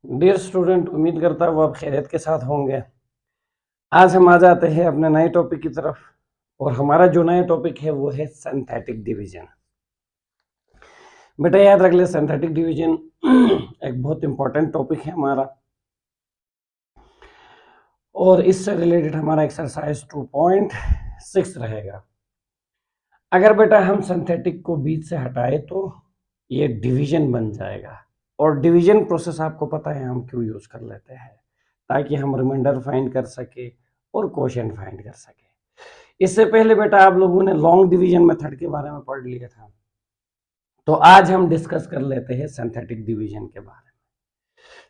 Dear student, उम्मीद करता हूँ आप खैरियत के साथ होंगे। आज हम आ जाते हैं अपने नए टॉपिक की तरफ और हमारा जो नया टॉपिक है वो है सिंथेटिक डिवीजन। बेटा याद रख ले, सिंथेटिक डिवीजन एक बहुत इंपॉर्टेंट टॉपिक है हमारा और इससे रिलेटेड हमारा एक्सरसाइज 2.6 रहेगा। अगर बेटा हम सिंथेटिक को बीच से हटाए तो ये डिवीजन बन जाएगा और डिवीजन प्रोसेस आपको पता है हम क्यों यूज कर लेते हैं, ताकि हम रिमाइंडर फाइंड कर सके और क्वोशिएंट फाइंड कर सके। इससे पहले बेटा आप लोगों ने लॉन्ग डिवीजन मेथड के बारे में पढ़ लिया था, तो आज हम डिस्कस कर लेते हैं सिंथेटिक डिवीजन के बारे में।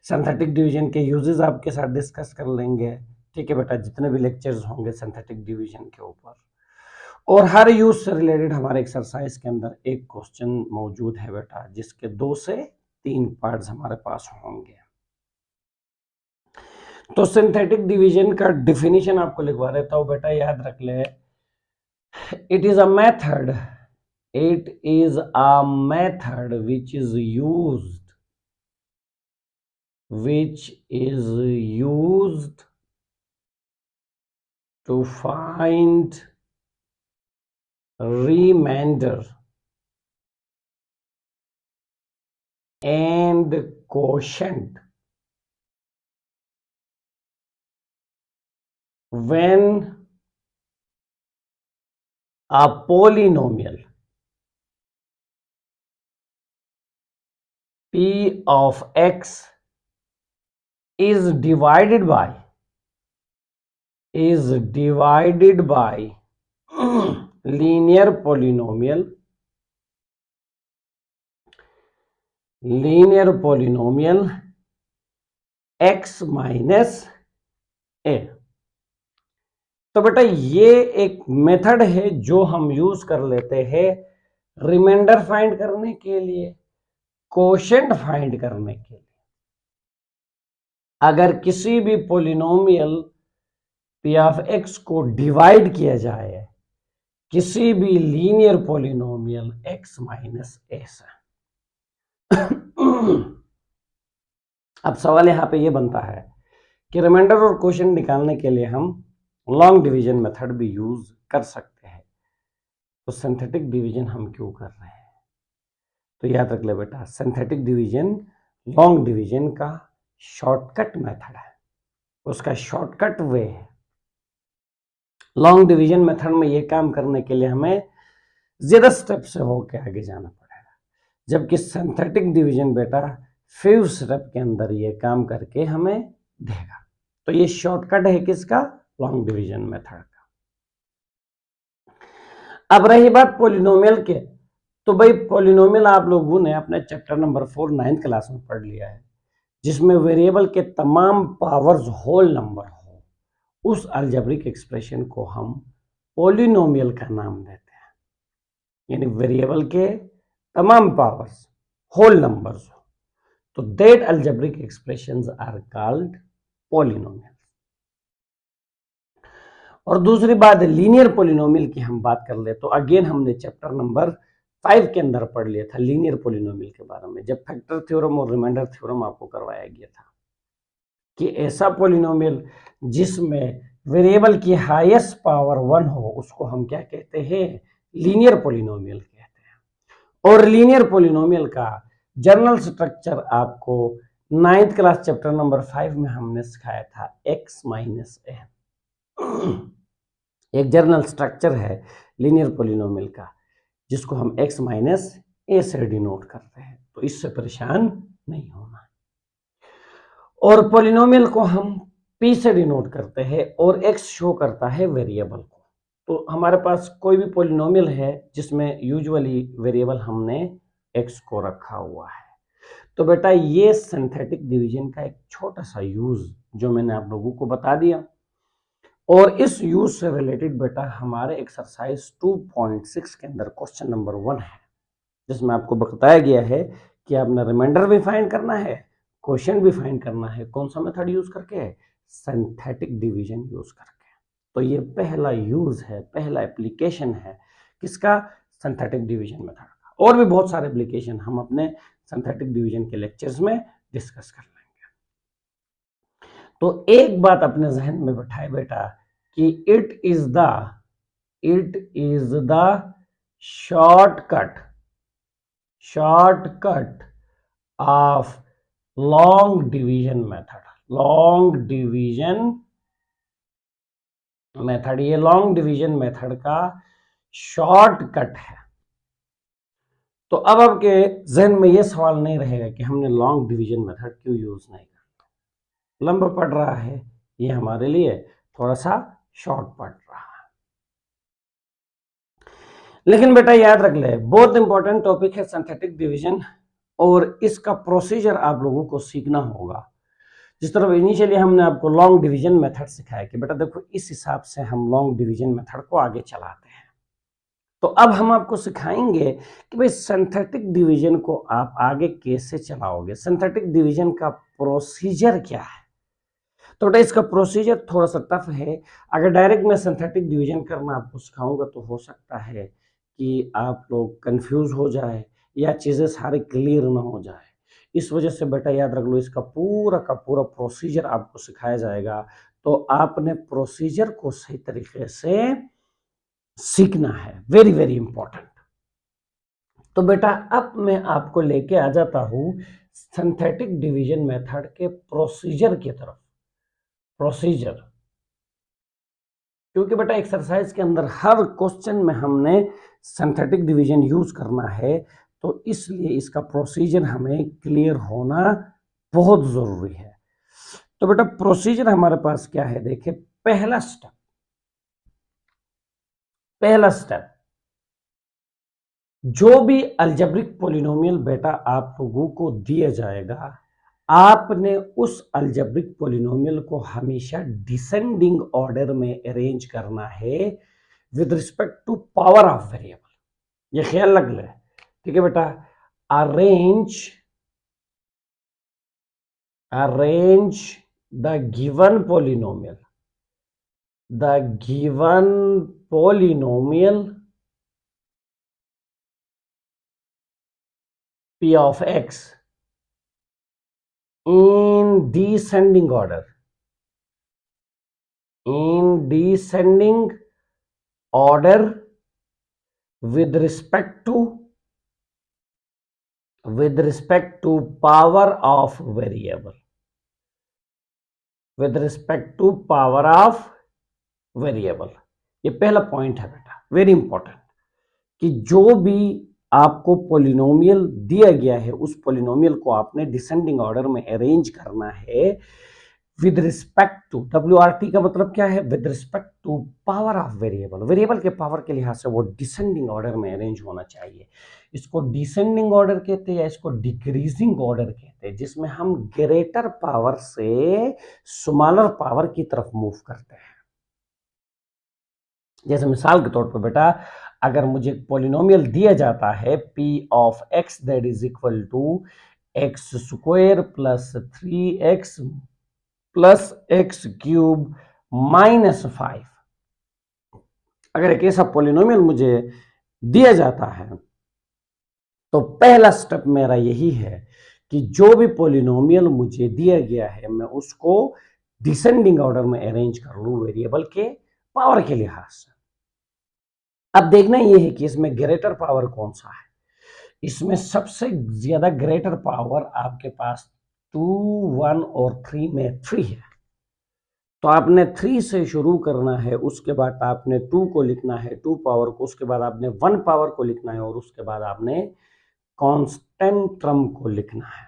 सिंथेटिक डिवीजन के यूजेस आपके साथ डिस्कस कर लेंगे। ठीक है बेटा, जितने भी लेक्चर्स होंगे सिंथेटिक डिवीजन के ऊपर और हर यूज से रिलेटेड हमारे एक्सरसाइज के अंदर एक क्वेश्चन मौजूद है बेटा, जिसके 2 से 3 पार्ट्स हमारे पास होंगे। तो सिंथेटिक डिवीजन का डिफिनीशन आपको लिखवा देता हूं बेटा, याद रख ले। It is a method which is used to find remainder and quotient when a polynomial p of x is divided by linear polynomial x minus a। तो बेटा ये एक मेथड है जो हम यूज कर लेते हैं रिमाइंडर फाइंड करने के लिए, क्वोशिएंट फाइंड करने के लिए। अगर किसी भी पॉलिनोमियल p ऑफ x को डिवाइड किया जाए किसी भी linear polynomial x minus a से। अब सवाल यहां पे ये बनता है कि रिमाइंडर और क्वोशिएंट निकालने के लिए हम लॉन्ग डिवीजन मेथड भी यूज कर सकते हैं, तो सिंथेटिक डिवीजन हम क्यों कर रहे हैं? तो याद रख ले बेटा, सिंथेटिक डिवीजन लॉन्ग डिवीजन का शॉर्टकट मेथड है, उसका शॉर्टकट वे है। लॉन्ग डिवीजन मेथड में ये काम करने के लिए हमें ज्यादा स्टेप से होकर आगे जाना पड़ेगा, जबकि सिंथेटिक डिवीजन बेटा 5 स्टेप के अंदर ये काम करके हमें देगा। तो ये शॉर्टकट है किसका? लॉन्ग डिवीजन मेथड का। अब रही बात पॉलिनोमियल के, तो भाई पॉलिनोमियल आप लोगों ने अपने चैप्टर नंबर 4 9th क्लास में पढ़ लिया है, जिसमें वेरिएबल के तमाम पावर्स होल नंबर हो, उस अलजेब्रिक एक्सप्रेशन को हम पॉलिनोमियल का नाम देते हैं। यानी वेरिएबल के तमाम पावर्स होल नंबर्स हो, तो that algebraic expressions are called polynomial. और दूसरी बात लीनियर पॉलिनोमियल की हम बात कर ले, तो अगेन हमने चैप्टर नंबर 5 के अंदर पढ़ लिया था लीनियर पॉलिनोमियल के बारे में, जब फैक्टर थ्योरम और रिमाइंडर थ्योरम आपको करवाया गया था कि ऐसा पॉलिनोमियल जिसमें वेरिएबल की हाईएस्ट पावर 1 हो, उसको हम क्या कहते हैं? लीनियर पॉलिनोमियल कहते हैं। और लीनियर पॉलिनोमियल का जनरल स्ट्रक्चर आपको 9th क्लास चैप्टर नंबर 5 में हमने सिखाया था, x माइनस ए। एक जनरल स्ट्रक्चर है लीनियर पॉलिनोमियल का, जिसको हम x माइनस ए से डिनोट करते हैं, तो इससे परेशान नहीं होना। और पॉलिनोमियल को हम p से डिनोट करते हैं और x शो करता है वेरिएबल को। तो हमारे पास कोई भी पॉलिनोमियल है जिसमें यूजुअली वेरिएबल हमने x को रखा हुआ है। तो बेटा ये सिंथेटिक डिवीजन का एक छोटा सा यूज जो मैंने आप लोगों को बता दिया, और इस यूज से रिलेटेड बेटा हमारे एक्सरसाइज 2.6 के अंदर क्वेश्चन नंबर 1 है, जिसमें आपको बताया गया है कि आपने रिमाइंडर भी फाइंड करना है, क्वोशिएंट भी फाइंड करना है। कौन सा मेथड यूज करके? सिंथेटिक डिवीजन यूज करके। तो ये पहला यूज है, पहला एप्लीकेशन है किसका? सिंथेटिक डिवीजन मेथड का। और भी बहुत सारे एप्लीकेशन हम अपने सिंथेटिक डिवीजन के लेक्चर्स में डिस्कस कर लेंगे। तो एक बात अपने जहन में बैठाए बेटा कि it is the shortcut of long division method. ये लॉन्ग डिवीजन मेथड का शॉर्टकट है। तो अब आपके जहन में ये सवाल नहीं रहेगा कि हमने लॉन्ग डिवीजन मेथड क्यों यूज नहीं करना, लंबा पड़ रहा है, ये हमारे लिए थोड़ा सा शॉर्ट पड़ रहा है। लेकिन बेटा याद रख ले, बहुत इंपॉर्टेंट टॉपिक है सिंथेटिक डिवीजन, और इसका प्रोसीजर आप लोगों को सीखना होगा। जिस तरह इनिशियली हमने आपको लॉन्ग डिवीजन मेथड सिखाया कि बेटा देखो इस हिसाब से हम लॉन्ग डिवीजन मेथड को आगे चलाते हैं, तो अब हम आपको सिखाएंगे कि भाई सिंथेटिक डिवीजन को आप आगे कैसे चलाओगे, सिंथेटिक डिवीजन का प्रोसीजर क्या है। तो बेटा इसका प्रोसीजर थोड़ा सा टफ है। अगर डायरेक्ट मैं सिंथेटिक डिवीजन करना आपको सिखाऊंगा तो हो सकता है कि आप लोग कंफ्यूज हो जाए या चीज़ें सारी क्लियर ना हो जाए। इस वजह से बेटा याद रख लो, इसका पूरा का पूरा प्रोसीजर आपको सिखाया जाएगा, तो आपने प्रोसीजर को सही तरीके से सीखना है, वेरी वेरी इंपॉर्टेंट। तो बेटा अब मैं आपको लेके आ जाता हूं सिंथेटिक डिवीजन मेथड के प्रोसीजर की तरफ। प्रोसीजर, क्योंकि बेटा एक्सरसाइज के अंदर हर क्वेश्चन में हमने सिंथेटिक डिवीजन यूज करना है, तो इसलिए इसका प्रोसीजर हमें क्लियर होना बहुत जरूरी है। तो बेटा प्रोसीजर हमारे पास क्या है, देखिए पहला स्टेप, जो भी अलजेब्रिक पॉलिनोमियल बेटा आप लोगों को दिया जाएगा, आपने उस अलजेब्रिक पॉलिनोमियल को हमेशा डिसेंडिंग ऑर्डर में अरेंज करना है with respect to power of variable. ये ख्याल रख ले, ठीक है बेटा। Arrange the given polynomial p of x in descending order with respect to power of variable, ये पहला पॉइंट है बेटा, वेरी इंपॉर्टेंट, कि जो भी आपको पॉलिनोमियल दिया गया है उस पॉलिनोमियल को आपने डिसेंडिंग ऑर्डर में अरेंज करना है विद रिस्पेक्ट टू, WRT का मतलब क्या है, with respect to power of variable के पावर के लिहाज से वो डिसेंडिंग ऑर्डर में अरेंज होना चाहिए। इसको डिसेंडिंग ऑर्डर कहते हैं या इसको डिक्रीजिंग ऑर्डर कहते हैं, जिसमें हम ग्रेटर पावर से स्मॉलर पावर की तरफ मूव करते हैं। जैसे मिसाल के तौर पर बेटा, अगर मुझे पॉलिनोमियल दिया जाता है p of x that is equal to x square plus 3x plus x cube minus 5, अगर एक ऐसा पॉलिनोमियल मुझे दिया जाता है तो पहला स्टेप मेरा यही है कि जो भी पॉलिनोमियल मुझे दिया गया है मैं उसको डिसेंडिंग ऑर्डर में अरेंज कर लूं वेरिएबल के पावर के लिहाज से। अब देखना यह है कि इसमें ग्रेटर पावर कौन सा है। इसमें सबसे ज्यादा ग्रेटर पावर आपके पास 2, 1 और 3 में 3 है, तो आपने 3 से शुरू करना है, उसके बाद आपने 2 को लिखना है 2 पावर को, उसके बाद आपने 1 पावर को लिखना है और उसके बाद आपने कांस्टेंट टर्म को लिखना है।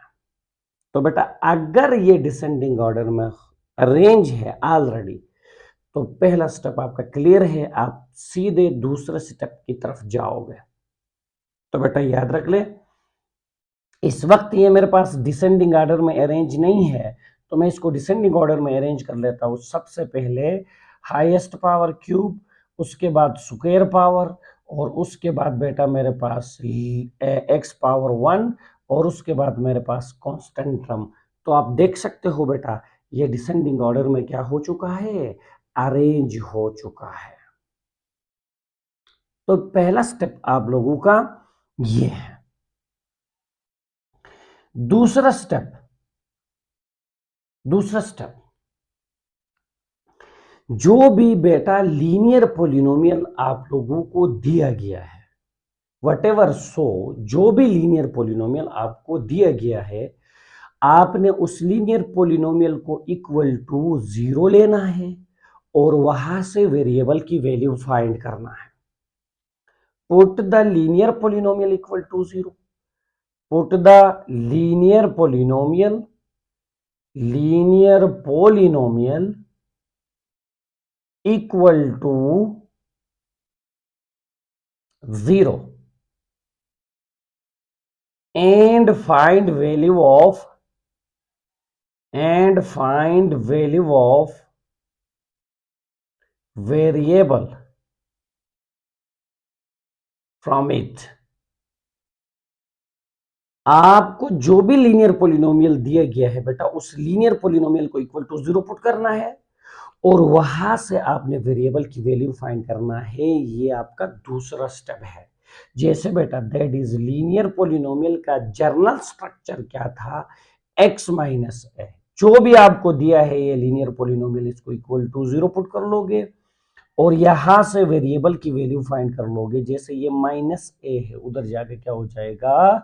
तो बेटा अगर ये डिसेंडिंग ऑर्डर में अरेंज है ऑलरेडी, तो पहला स्टेप आपका क्लियर है, आप सीधे दूसरे स्टेप की तरफ जाओगे। तो बेटा याद रख ले, इस वक्त ये मेरे पास डिसेंडिंग ऑर्डर में अरेंज नहीं है, तो मैं इसको डिसेंडिंग ऑर्डर में अरेंज कर लेता हूं। सबसे पहले हाईएस्ट पावर क्यूब, उसके बाद स्क्वायर पावर, और उसके बाद बेटा मेरे पास x पावर 1, और उसके बाद मेरे पास कांस्टेंट टर्म। तो आप देख सकते हो बेटा ये डिसेंडिंग ऑर्डर में क्या हो चुका है, अरेंज हो चुका है। तो पहला स्टेप आप लोगों का ये है। दूसरा स्टेप जो भी बेटा लीनियर पोलिनोमियल आप लोगों को दिया गया है, वटेवर सो, जो भी लीनियर पोलिनोमियल आपको दिया गया है, आपने उस लीनियर पोलिनोमियल को इक्वल टू 0 लेना है और वहां से वेरिएबल की वैल्यू फाइंड करना है। Put the linear polynomial equal to 0, put the linear polynomial equal to 0 and find value of variable from it। आपको जो भी लीनियर पोलिनोमियल दिया गया है बेटा, उस लीनियर पोलिनोमियल को इक्वल टू 0 पुट करना है और वहां से आपने वेरिएबल की वैल्यू फाइंड करना है। ये आपका दूसरा स्टेप है। जैसे बेटा दैट इज लीनियर पोलिनोमियल का जर्नल स्ट्रक्चर क्या था, x माइनस ए। जो भी आपको दिया है ये लीनियर पोलिनोमियल, इसको इक्वल टू 0 पुट कर लोगे और यहां से वेरिएबल की वैल्यू फाइंड कर लोगे। जैसे ये माइनस ए है, उधर जाके क्या हो जाएगा,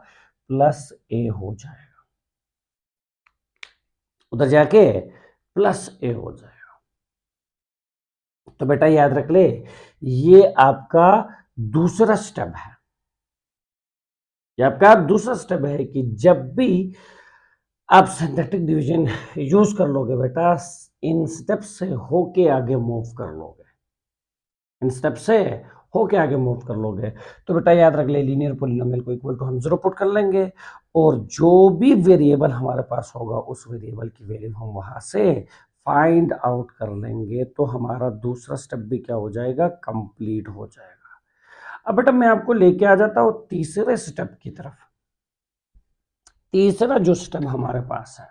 प्लस ए हो जाएगा, उधर जाके प्लस ए हो जाएगा। तो बेटा याद रख ले, ये आपका दूसरा स्टेप है। ये आपका दूसरा स्टेप है कि जब भी आप सिंथेटिक डिवीजन यूज कर लोगे बेटा, इन स्टेप से होके आगे मूव कर लोगे, इन स्टेप से होके आगे मूव कर लोगे। तो बेटा याद रख ले, लीनियर पोलिनोमियल को इक्वल टू हम 0 पुट कर लेंगे और जो भी वेरिएबल हमारे पास होगा उस वेरिएबल की वैल्यू हम वहां से फाइंड आउट कर लेंगे। तो हमारा दूसरा स्टेप भी क्या हो जाएगा, कंप्लीट हो जाएगा। अब बेटा मैं आपको लेके आ जाता हूं तीसरे स्टेप की तरफ। तीसरा जो स्टेप हमारे पास है,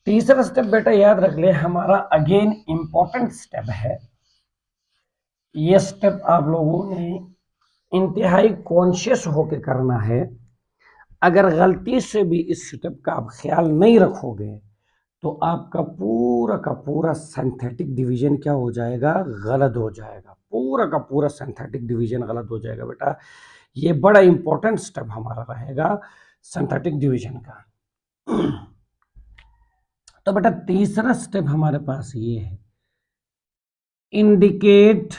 तीसरा स्टेप बेटा याद रख ले, हमारा अगेन इंपॉर्टेंट स्टेप है। ये स्टेप आप लोगों ने इंतहाई कॉन्शियस होकर करना है। अगर गलती से भी इस स्टेप का आप ख्याल नहीं रखोगे तो आपका का पूरा सिंथेटिक डिवीजन क्या हो जाएगा, गलत हो जाएगा। पूरा का पूरा सिंथेटिक डिवीजन गलत हो जाएगा बेटा। ये बड़ा इंपॉर्टेंट स्टेप हमारा रहेगा सिंथेटिक डिवीजन का। तो बेटा तीसरा स्टेप हमारे पास ये है, indicate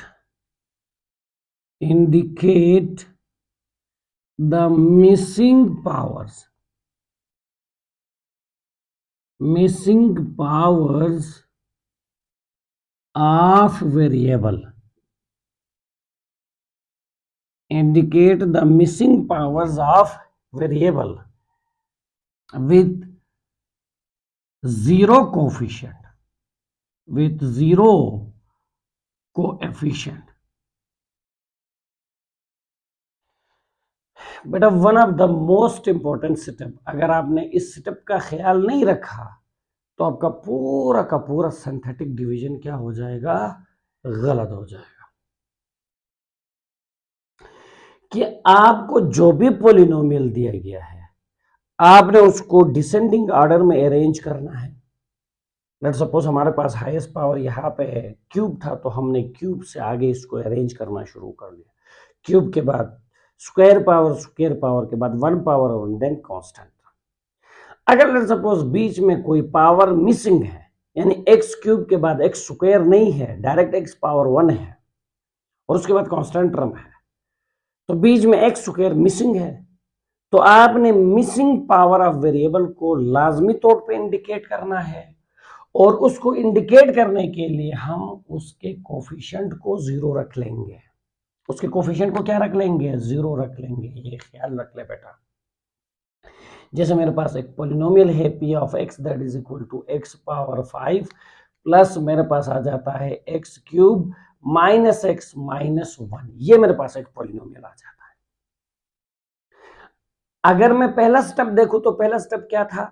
the missing powers of variable, indicate the missing powers of variable with zero coefficient, बेटा one of the most important step. अगर आपने इस स्टेप का ख्याल नहीं रखा तो आपका का पूरा सिंथेटिक डिवीजन क्या हो जाएगा, गलत हो जाएगा। कि आपको जो भी पॉलिनोमियल दिया गया है, आपने उसको डिसेंडिंग ऑर्डर में अरेंज करना है। लेट्स सपोज हमारे पास हाईएस्ट पावर यहाँ पे है, क्यूब था, तो हमने क्यूब से आगे इसको अरेंज करना शुरू कर दिया। क्यूब के बाद स्क्वायर पावर के बाद 1 पावर और देन कांस्टेंट। अगर लेट्स सपोज बीच में कोई पावर मिसिंग है, यानी एक्स क्यूब के बाद एक्स स्क्वायर नहीं है, डायरेक्ट एक्स पावर 1 है और उसके बाद कांस्टेंट टर्म है, तो बीच में एक्स स्क्वायर मिसिंग है, तो आपने मिसिंग पावर ऑफ वेरिएबल को लाजमी तौर पे इंडिकेट करना है और उसको इंडिकेट करने के लिए हम उसके कोफिशिएंट को 0 रख लेंगे। उसके कोफिशिएंट को क्या रख लेंगे, 0 रख लेंगे। ये ख्याल रख ले बेटा। जैसे मेरे पास एक पॉलिनोमियल है p of x that is equal to x power 5 plus मेरे पास आ जाता है x cube minus x minus 1। ये मेरे पास एक पॉलिनोमियल आ जाता है। अगर मैं पहला स्टेप देखूं तो पहला स्टेप क्या था,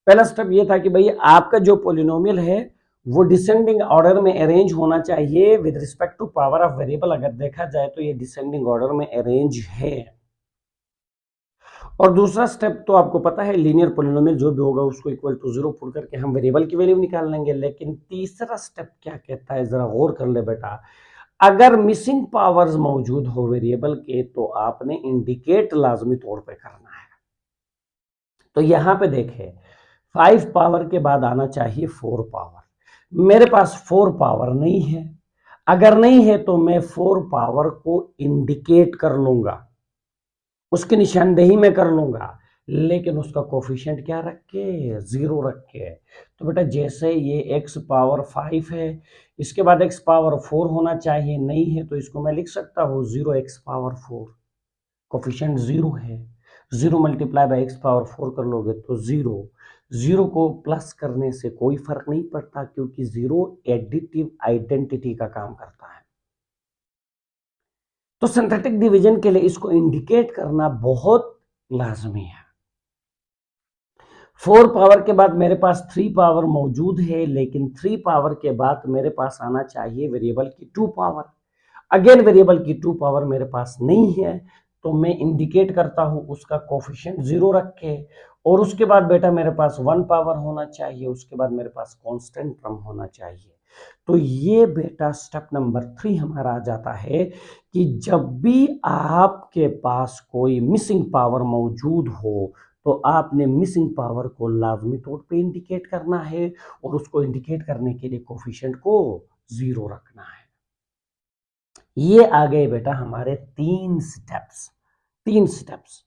पहला स्टेप ये था कि भाई आपका जो पॉलिनोमियल है वो डिसेंडिंग ऑर्डर में अरेंज होना चाहिए with respect to power of variable. अगर देखा जाए तो ये डिसेंडिंग ऑर्डर में अरेंज है और दूसरा स्टेप तो आपको पता है, लीनियर पोलिनोमियल जो भी होगा उसको इक्वल टू 0 पुट करके हम वेरिएबल की वैल्यू निकाल लेंगे। लेकिन तीसरा स्टेप क्या कहता है, जरा गौर कर ले बेटा। अगर मिसिंग पावर्स मौजूद हो वेरिएबल के तो आपने इंडिकेट लाजमी तौर पे करना है। तो यहां पे देखें, 5 पावर के बाद आना चाहिए 4 पावर। मेरे पास 4 पावर नहीं है। अगर नहीं है तो मैं 4 पावर को इंडिकेट कर लूंगा, उसकी निशानदेही में कर लूंगा, लेकिन उसका कोफिशिएंट क्या रख के, 0 रख के। तो बेटा जैसे ये x पावर 5 है, इसके बाद x पावर 4 होना चाहिए, नहीं है तो इसको मैं लिख सकता हूँ 0x पावर 4। कोफिशिएंट 0 है, 0 मल्टीप्लाई बाय x पावर 4 कर लोगे तो 0। 0 को प्लस करने से कोई फर्क नहीं पड़ता, क्योंकि 0 एडिटिव आइडेंटिटी का काम करता है। तो सिंथेटिक डिवीजन के लिए इसको इंडिकेट करना बहुत लाजमी है। 4 पावर के बाद मेरे पास 3 पावर मौजूद है, लेकिन 3 पावर के बाद मेरे पास आना चाहिए वेरिएबल की 2 पावर। अगेन वेरिएबल की 2 पावर मेरे पास नहीं है, तो मैं इंडिकेट करता हूं उसका कोफिशिएंट 0 रख के। और उसके बाद बेटा मेरे पास 1 पावर होना चाहिए, उसके बाद मेरे पास कांस्टेंट टर्म होना चाहिए। तो ये बेटा स्टेप नंबर 3 हमारा आ जाता है कि जब भी आपके पास कोई मिसिंग पावर मौजूद हो तो आपने मिसिंग पावर को लाजमी तौर पे इंडिकेट करना है, और उसको इंडिकेट करने के लिए कोफिशिएंट को 0 रखना है। ये आ गए बेटा हमारे 3 स्टेप्स। 3 स्टेप्स।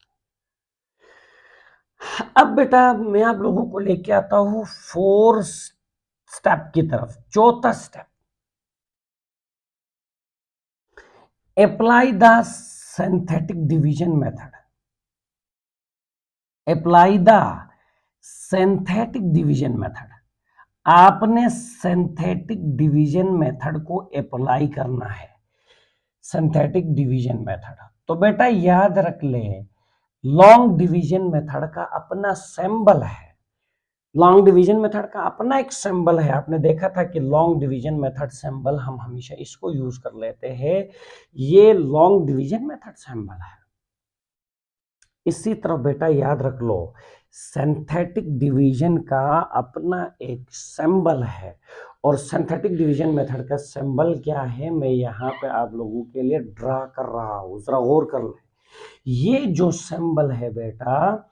अब बेटा मैं आप लोगों को लेके आता हूं 4 स्टेप की तरफ। चौथा step, apply the synthetic division method. Apply the synthetic division method. आपने सिंथेटिक डिवीजन मेथड को अप्लाई करना है। सिंथेटिक डिवीजन मेथड, तो बेटा याद रख ले, लॉन्ग डिवीजन मेथड का अपना सिंबल है। लॉन्ग डिवीजन मेथड का अपना एक सिंबल है। आपने देखा था कि लॉन्ग डिवीजन मेथड सिंबल हम हमेशा इसको यूज कर लेते हैं। ये लॉन्ग डिवीजन मेथड सिंबल है। इसी तरह बेटा याद रख लो, सिंथेटिक डिवीजन का अपना एक सिंबल है। और सिंथेटिक डिवीजन मेथड का सिंबल क्या है, मैं यहाँ पे आप लोगों के लिए ड्रा कर रहा हूँ, जरा गौर कर ले। ये जो सिंबल है बेटा,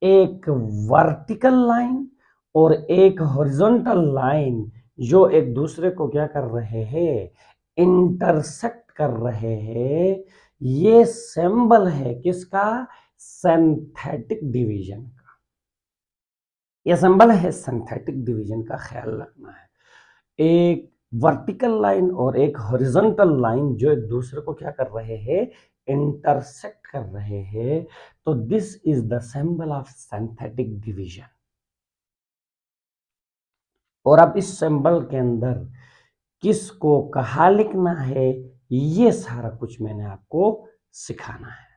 एक वर्टिकल लाइन और एक हॉरिजॉन्टल लाइन जो एक दूसरे को क्या कर रहे हैं, इंटरसेक्ट कर रहे हैं, ये सिंबल है किसका, सिंथेटिक डिवीजन का। यह सिंबल है सिंथेटिक डिवीजन का, ख्याल रखना है। एक वर्टिकल लाइन और एक हॉरिजॉन्टल लाइन जो एक दूसरे को क्या कर रहे हैं, इंटरसेक्ट कर रहे हैं। तो this is the symbol of synthetic division. और अब इस सिंबल के अंदर किसको कहाँ लिखना है, ये सारा कुछ मैंने आपको सिखाना है।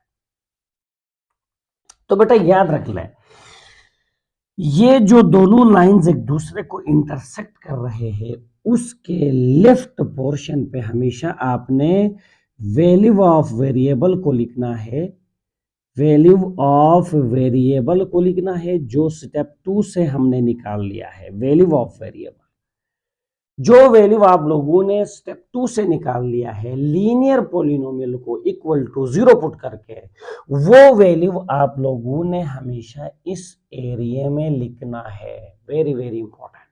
तो बेटा याद रख लें, ये जो दोनों लाइंस एक दूसरे को इंटरसेक्ट कर रहे हैं, उसके लेफ्ट पोर्शन पे हमेशा आपने वैल्यू ऑफ वेरिएबल को लिखना है। वैल्यू ऑफ वेरिएबल को लिखना है जो स्टेप 2 से हमने निकाल लिया है। वैल्यू ऑफ वेरिएबल, जो वैल्यू आप लोगों ने स्टेप 2 से निकाल लिया है लीनियर पॉलिनोमियल को इक्वल टू 0 पुट करके, वो वैल्यू आप लोगों ने हमेशा इस एरिया में लिखना है। Very very important.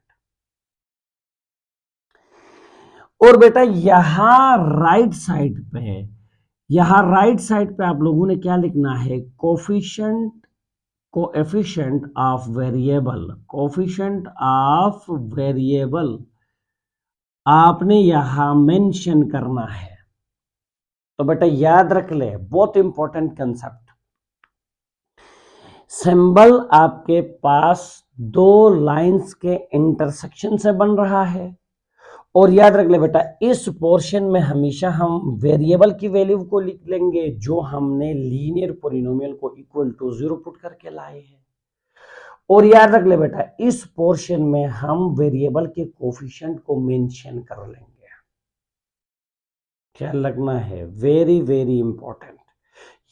और बेटा यहां राइट साइड पे आप लोगों ने क्या लिखना है, coefficient of variable. Coefficient of variable आपने यहां मेंशन करना है। तो बेटा याद रख ले, बहुत इंपॉर्टेंट कंसेप्ट। सिंबल आपके पास दो लाइंस के इंटरसेक्शन से बन रहा है। और याद रख ले बेटा, इस पोर्शन में हमेशा हम वेरिएबल की वैल्यू को लिख लेंगे जो हमने लीनियर पॉलिनोमियल को इक्वल टू 0 पुट करके लाए हैं। और याद रख ले बेटा, इस पोर्शन में हम वेरिएबल के कोफिशिएंट को मेंशन कर लेंगे। ख्याल रखना है, वेरी वेरी इंपॉर्टेंट।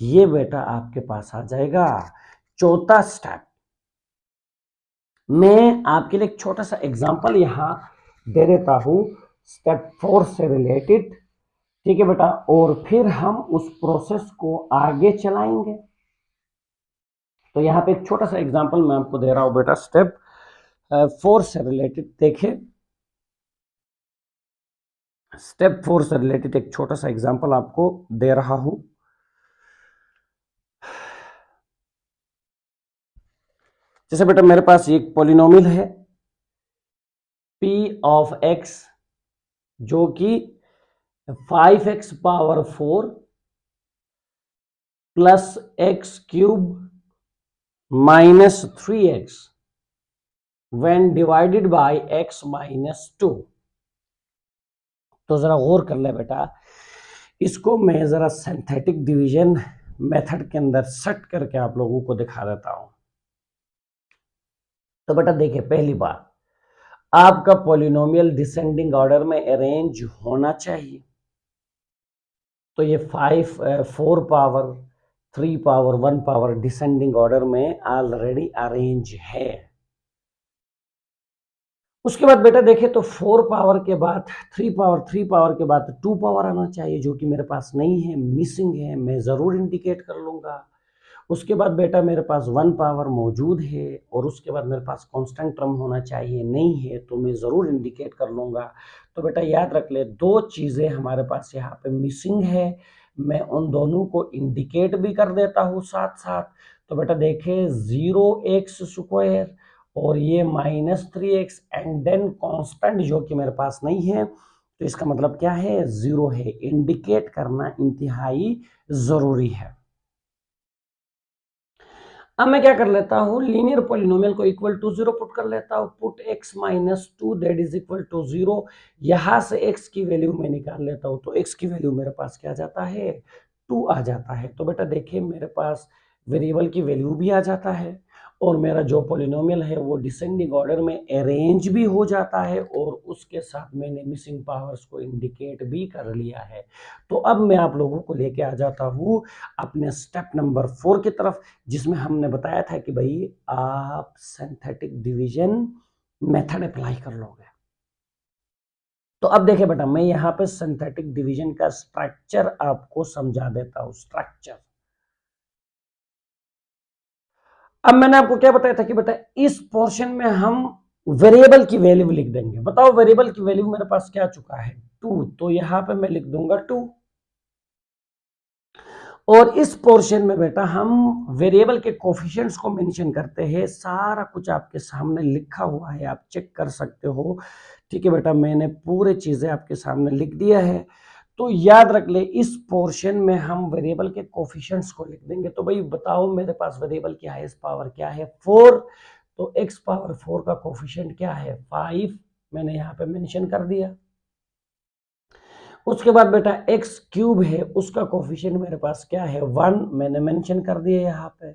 ये बेटा आपके पास आ जाएगा चौथा स्टेप, मैं आपके लिए एक छोटा सा एग्जांपल यहां दे देता हूं स्टेप 4 से रिलेटेड, ठीक है बेटा, और फिर हम उस प्रोसेस को आगे चलाएंगे। तो यहाँ पे एक छोटा सा एग्जांपल मैं आपको दे रहा हूं बेटा स्टेप 4 से रिलेटेड। देखिए स्टेप 4 से रिलेटेड एक छोटा सा एग्जांपल आपको दे रहा हूं। जैसे बेटा मेरे पास एक पॉलिनोमियल है p ऑफ x जो कि 5x power 4 plus x cube minus 3x when divided by x minus 2। तो जरा गौर कर ले बेटा, इसको मैं जरा सिंथेटिक डिवीजन मेथड के अंदर सेट करके आप लोगों को दिखा देता हूं। तो बेटा देखिए, पहली बात, आपका पॉलिनोमियल डिसेंडिंग ऑर्डर में अरेंज होना चाहिए। तो ये 4 power 3 power 1 power descending order में ऑलरेडी अरेंज है। उसके बाद बेटा देखें तो 4 पावर के बाद 3 पावर के बाद 2 पावर आना चाहिए, जो कि मेरे पास नहीं है, मिसिंग है, मैं ज़रूर इंडिकेट कर लूँगा। उसके बाद बेटा मेरे पास 1 पावर मौजूद है, और उसके बाद मेरे पास कांस्टेंट टर्म होना चाहिए, नहीं है, तो मैं ज़रूर इंडिकेट कर लूँगा। तो बेटा याद रख ले, दो चीज़ें हमारे पास यहाँ पे मिसिंग है, मैं उन दोनों को इंडिकेट भी कर देता हूँ साथ साथ। तो बेटा देखें 0x² और ये -3x एंड देन कांस्टेंट जो कि मेरे पास नहीं है, तो इसका मतलब क्या है, 0 है। इंडिकेट करना इंतहाई जरूरी है। अब मैं क्या कर लेता हूं, लीनियर पॉलिनोमियल को इक्वल टू 0 पुट कर लेता हूं। Put x minus 2 that is equal to 0। यहां से x की वैल्यू मैं निकाल लेता हूं, तो x की वैल्यू मेरे पास क्या जाता है, 2 आ जाता है। तो बेटा देखिए मेरे पास वेरिएबल की वैल्यू भी आ जाता है, और मेरा जो पॉलिनोमियल है वो डिसेंडिंग ऑर्डर में अरेंज भी हो जाता है, और उसके साथ मैंने मिसिंग पावर्स को इंडिकेट भी कर लिया है। तो अब मैं आप लोगों को लेके आ जाता हूं अपने स्टेप नंबर 4 की तरफ, जिसमें हमने बताया था कि भाई आप सिंथेटिक डिवीजन मेथड अप्लाई कर लोगे। तो अब देखिए बेटा, मैं यहां पे सिंथेटिक डिवीजन का स्ट्रक्चर आपको समझा देता हूं। स्ट्रक्चर, अब मैंने आपको क्या बताया था कि बेटा इस पोर्शन में हम वेरिएबल की वैल्यू लिख देंगे। बताओ वेरिएबल की वैल्यू मेरे पास क्या चुका है, 2, तो यहां पे मैं लिख दूंगा 2। और इस पोर्शन में बेटा हम वेरिएबल के कोफिशिएंट्स को मेंशन करते हैं। सारा कुछ आपके सामने लिखा हुआ है, आप चेक कर सकते हो, ठीक है बेटा, मैंने पूरे चीजें आपके सामने लिख दिया है। तो याद रख ले, इस पोर्शन में हम वेरिएबल के कोफिशिएंट्स को लिख देंगे। तो भाई बताओ मेरे पास वेरिएबल की हाईएस्ट पावर क्या है, 4। तो x पावर 4 का कोफिशिएंट क्या है, 5, मैंने यहाँ पे मेंशन कर दिया। उसके बाद बेटा एक्स क्यूब है, उसका कोफिशिएंट मेरे पास क्या है, 1, मैंने मेंशन कर दिया यहाँ पे।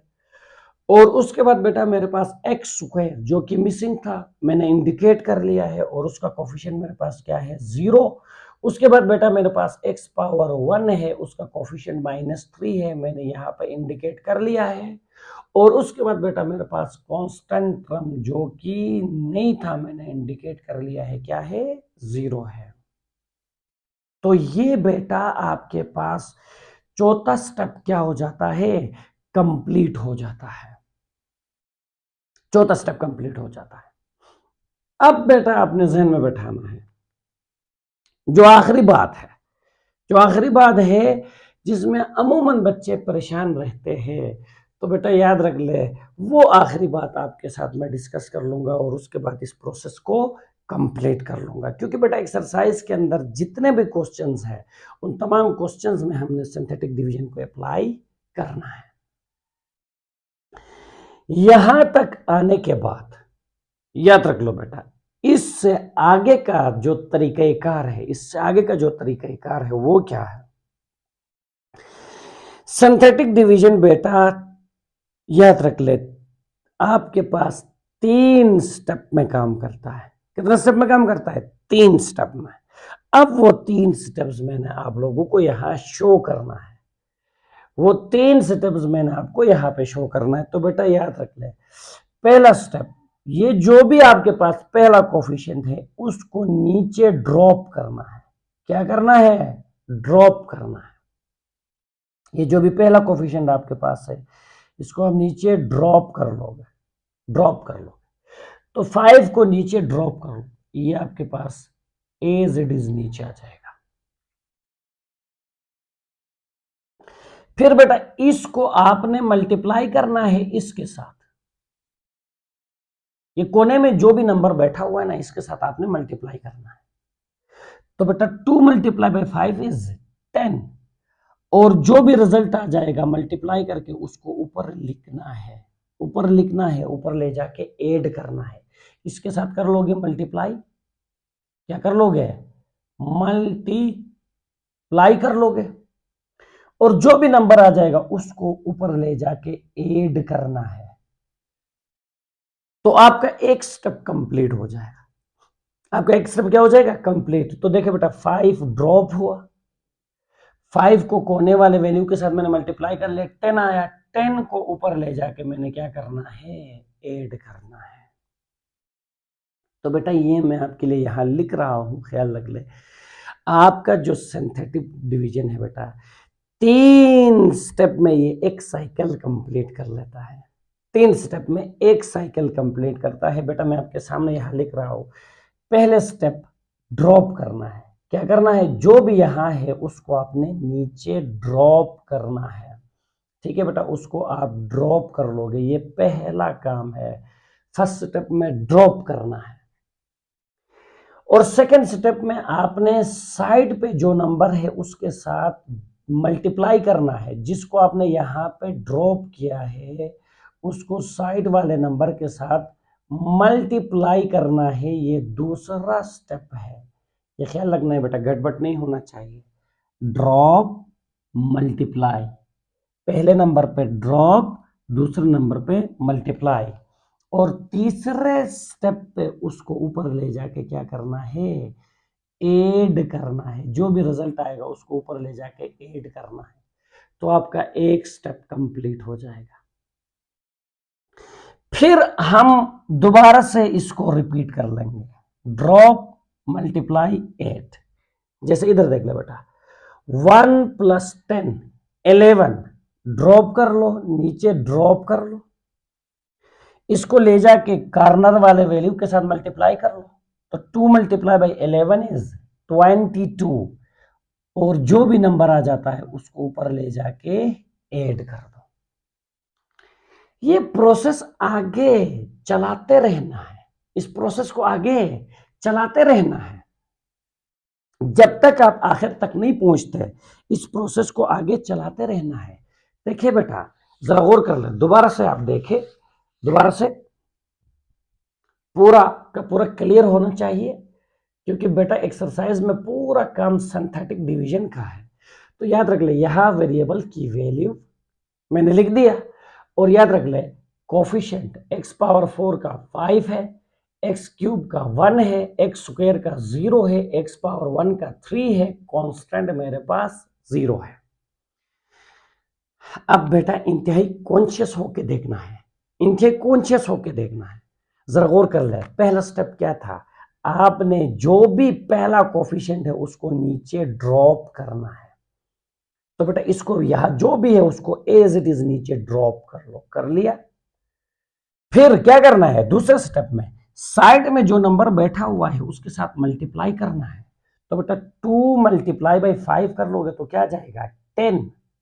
और उसके बाद बेटा मेरे पास एक्स स्क्वायर जो कि मिसिंग था, मैंने इंडिकेट कर लिया है, और उसका कोफिशिएंट मेरे पास क्या है, 0। उसके बाद बेटा मेरे पास x पावर 1 है, उसका कोफिशिएंट -3 है, मैंने यहाँ पे इंडिकेट कर लिया है। और उसके बाद बेटा मेरे पास कांस्टेंट टर्म जो कि नहीं था, मैंने इंडिकेट कर लिया है, क्या है, 0 है। तो ये बेटा आपके पास चौथा स्टेप क्या हो जाता है, कंप्लीट हो जाता है। चौथा स्टेप कंप्लीट हो जाता है। अब बेटा आपने जहन में बैठाना है जो आखिरी बात है, जो आखिरी बात है जिसमें अमूमन बच्चे परेशान रहते हैं। तो बेटा याद रख ले, वो आखिरी बात आपके साथ मैं डिस्कस कर लूंगा, और उसके बाद इस प्रोसेस को कंप्लीट कर लूंगा। क्योंकि बेटा एक्सरसाइज के अंदर जितने भी क्वेश्चंस हैं, उन तमाम क्वेश्चंस में हमने सिंथेटिक डिवीजन को अप्लाई करना है। यहां तक आने के बाद याद रख लो बेटा, इससे आगे का जो तरीक़ाकार है, इससे आगे का जो तरीक़ाकार है वो क्या है। सिंथेटिक डिवीजन बेटा याद रख ले, आपके पास 3 स्टेप में काम करता है। कितना स्टेप में काम करता है, 3 स्टेप में। अब वो 3 स्टेप्स मैंने आप लोगों को यहां शो करना है। वो 3 स्टेप्स मैंने आपको यहाँ पे शो करना है। तो बेटा याद रख ले, पहला स्टेप, ये जो भी आपके पास पहला कोफिशिएंट है उसको नीचे ड्रॉप करना है। क्या करना है? ड्रॉप करना है। ये जो भी पहला कोफिशिएंट आपके पास है इसको हम नीचे ड्रॉप कर लोगे, ड्रॉप कर लो। तो 5 को नीचे ड्रॉप करो, ये आपके पास एज इट इज नीचे आ जाएगा। फिर बेटा इसको आपने मल्टीप्लाई करना है इसके साथ, ये कोने में जो भी नंबर बैठा हुआ है ना इसके साथ आपने मल्टीप्लाई करना है। तो बेटा 2 मल्टीप्लाई बाई 5 इज 10, और जो भी रिजल्ट आ जाएगा मल्टीप्लाई करके उसको ऊपर लिखना है, ऊपर लिखना है, ऊपर ले जाके ऐड करना है। इसके साथ कर लोगे मल्टीप्लाई, क्या कर लोगे? मल्टीप्लाई कर लोगे, और जो भी नंबर आ जाएगा उसको ऊपर ले जाके ऐड करना है। तो आपका एक स्टेप कंप्लीट हो जाएगा। आपका एक स्टेप क्या हो जाएगा? कंप्लीट। तो देखिए बेटा 5 ड्रॉप हुआ, 5 को कोने वाले वैल्यू के साथ मैंने मल्टीप्लाई कर लिया, 10 आया, 10 को ऊपर ले जाके मैंने क्या करना है? ऐड करना है। तो बेटा ये मैं आपके लिए यहां लिख रहा हूं, ख्याल रख ले। आपका जो सिंथेटिक डिवीजन है बेटा 3 स्टेप में ये एक साइकिल कंप्लीट कर लेता है, 3 स्टेप में एक साइकिल कंप्लीट करता है। बेटा मैं आपके सामने यहां लिख रहा हूं, पहले स्टेप ड्रॉप करना है। क्या करना है? जो भी यहां है उसको आपने नीचे ड्रॉप करना है। ठीक है बेटा, उसको आप ड्रॉप कर लोगे, ये पहला काम है। फर्स्ट स्टेप में ड्रॉप करना है, और सेकंड स्टेप में आपने साइड पे जो नंबर है उसके साथ मल्टीप्लाई करना है। जिसको आपने यहाँ पे ड्रॉप किया है उसको साइड वाले नंबर के साथ मल्टीप्लाई करना है। ये दूसरा स्टेप है, ये ख्याल रखना है बेटा, गड़बड़ नहीं होना चाहिए। ड्रॉप, मल्टीप्लाई, पहले नंबर पे ड्रॉप, दूसरे नंबर पे मल्टीप्लाई, और तीसरे स्टेप पे उसको ऊपर ले जाके क्या करना है? ऐड करना है। जो भी रिजल्ट आएगा उसको ऊपर ले जाके ऐड करना है। तो आपका एक स्टेप कंप्लीट हो जाएगा। फिर हम दोबारा से इसको रिपीट कर लेंगे, ड्रॉप, मल्टीप्लाई, ऐड। जैसे इधर देख ले बेटा, 1 + 10 11, ड्रॉप कर लो, नीचे ड्रॉप कर लो, इसको ले जाके कार्नर वाले वैल्यू के साथ मल्टीप्लाई कर लो। तो 2 × 11 इज 22, और जो भी नंबर आ जाता है उसको ऊपर ले जाके ऐड कर दो। ये प्रोसेस आगे चलाते रहना है, इस प्रोसेस को आगे चलाते रहना है जब तक आप आखिर तक नहीं पहुंचते। इस प्रोसेस को आगे चलाते रहना है। देखिए बेटा जरा गौर कर ले, दोबारा से आप देखें, दोबारा से पूरा का पूरा क्लियर होना चाहिए, क्योंकि बेटा एक्सरसाइज में पूरा काम सिंथेटिक डिवीजन का है। तो याद रख ले, यहां वेरिएबल की वैल्यू मैंने लिख दिया, और याद रख ले कोफिशिएंट x⁴ का 5 है, x³ का 1 है, x² का 0 है, x⁴ का 3 है, कांस्टेंट मेरे पास 0 है। अब बेटा इंतहाई कॉन्शियस होके देखना है, इंतहाई कॉन्शियस होके देखना है। जरा गौर कर ले, पहला स्टेप क्या था? आपने जो भी पहला कोफिशिएंट है उसको नीचे ड्रॉप करना है। तो बेटा इसको यहां जो भी है उसको एज इट इज नीचे ड्रॉप कर लो, कर लिया। फिर क्या करना है? दूसरे स्टेप में साइड में जो नंबर बैठा हुआ है उसके साथ मल्टीप्लाई करना है। तो बेटा 2 × 5 कर लोगे तो क्या जाएगा? 10।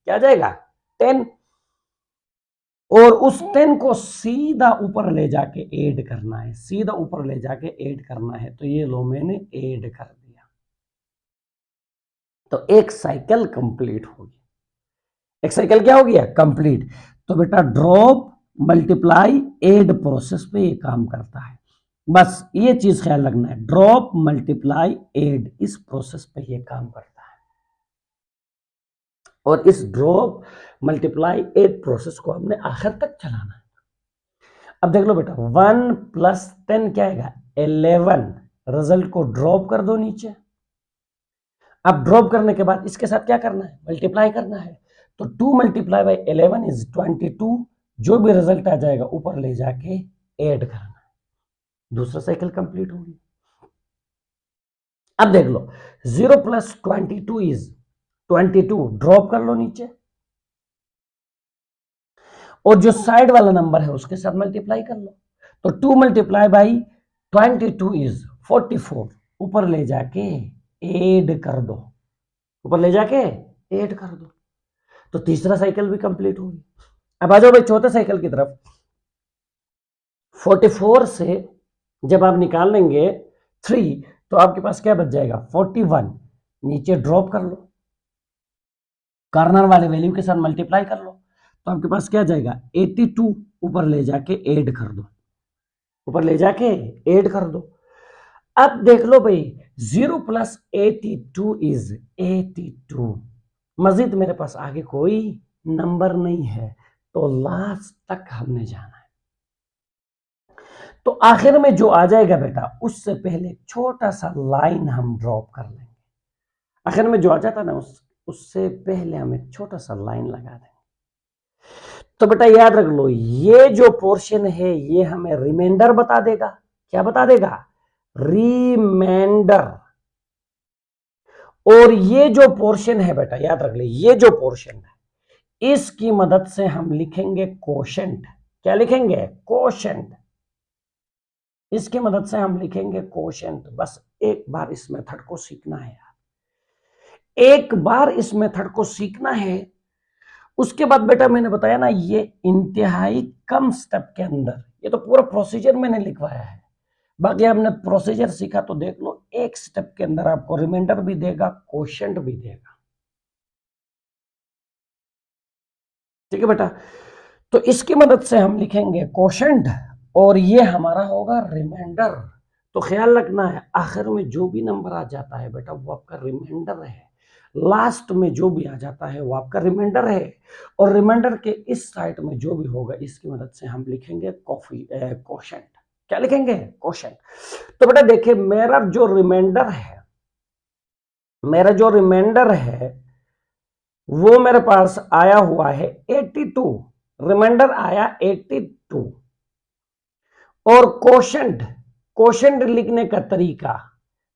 क्या जाएगा? 10। और उस 10 को सीधा ऊपर ले जाके ऐड करना है, सीधा ऊपर ले जाके ऐड करना है। तो ये लो मैंने ऐड कर दिया, तो एक साइकिल कंप्लीट होगी। एक साइकिल क्या हो गया? कंप्लीट। तो बेटा ड्रॉप, मल्टीप्लाई, ऐड प्रोसेस पे ये काम करता है। बस ये चीज ख्याल रखना है, ड्रॉप, मल्टीप्लाई, ऐड, इस प्रोसेस पे ये काम करता है। और इस ड्रॉप, मल्टीप्लाई, ऐड प्रोसेस को हमने आखिर तक चलाना है। अब देख लो बेटा 1 + 10 क्या आएगा? 11। रिजल्ट को ड्रॉप कर दो नीचे। अब ड्रॉप करने के बाद इसके साथ क्या करना है? मल्टीप्लाई करना है। तो 2 मल्टीप्लाई बाई 11 इज 22। जो भी रिजल्ट आ जाएगा ऊपर ले जाके ऐड करना, दूसरा साइकिल कंप्लीट होगी। अब देख लो 0 प्लस 22 इज 22, ड्रॉप कर लो नीचे, और जो साइड वाला नंबर है उसके साथ मल्टीप्लाई कर लो। तो 2 मल्टीप्लाई बाई 22 इज 44, ऊपर ले जाके ऐड कर दो, ऊपर ले जाके ऐड कर दो, तो तीसरा साइकिल भी कंप्लीट होगी। अब आ जाओ भाई चौथे साइकिल की तरफ। 44 से जब आप निकाल लेंगे 3, तो आपके पास क्या बच जाएगा 41, नीचे ड्रॉप कर लो, कॉर्नर वाले वैल्यू के साथ मल्टीप्लाई कर लो, तो आपके पास क्या जाएगा 82, ऊपर ले जाके ऐड कर दो, ऊपर ले जाके ऐड कर दो। अब देख लो भाई 0 प्लस 82 इज 82, मजीद मेरे पास आगे कोई नंबर नहीं है, तो लास्ट तक हमने जाना है। तो आखिर में जो आ जाएगा बेटा उससे पहले छोटा सा लाइन हम ड्रॉप कर लेंगे, आखिर में जो आ जाता ना उससे पहले हम एक छोटा सा लाइन लगा देंगे। तो बेटा याद रख लो, ये जो पोर्शन है ये हमें रिमाइंडर बता देगा। क्या बता देगा? रिमाइंडर। और ये जो पोर्शन है बेटा याद रख ले, ये जो पोर्शन है इसकी मदद से हम लिखेंगे कोशेंट। क्या लिखेंगे? कोशेंट। इसकी मदद से हम लिखेंगे कोशेंट। बस एक बार इस मेथड को सीखना है यार, एक बार इस मेथड को सीखना है। उसके बाद बेटा मैंने बताया ना, ये इंतहाई कम स्टेप के अंदर, ये तो पूरा प्रोसीजर मैंने लिखवाया है, बाकी आपने प्रोसीजर सीखा तो देख लो, एक स्टेप के अंदर आपको रिमाइंडर भी देगा, कोशेंट भी देगा। ठीक है बेटा, तो इसकी मदद से हम लिखेंगे कोशेंट और ये हमारा होगा रिमाइंडर। तो ख्याल रखना है, आखिर में जो भी नंबर आ जाता है बेटा वो आपका रिमाइंडर है, लास्ट में जो भी आ जाता है वो आपका रिमाइंडर है, और रिमाइंडर के इस साइड में जो भी होगा इसकी मदद से हम लिखेंगे कोशेंट। क्या लिखेंगे? कोशेंट। तो बेटा देखिए, मेरा जो रिमाइंडर है वो मेरे पास आया हुआ है 82, रिमाइंडर आया 82। और कोशेंट लिखने का तरीका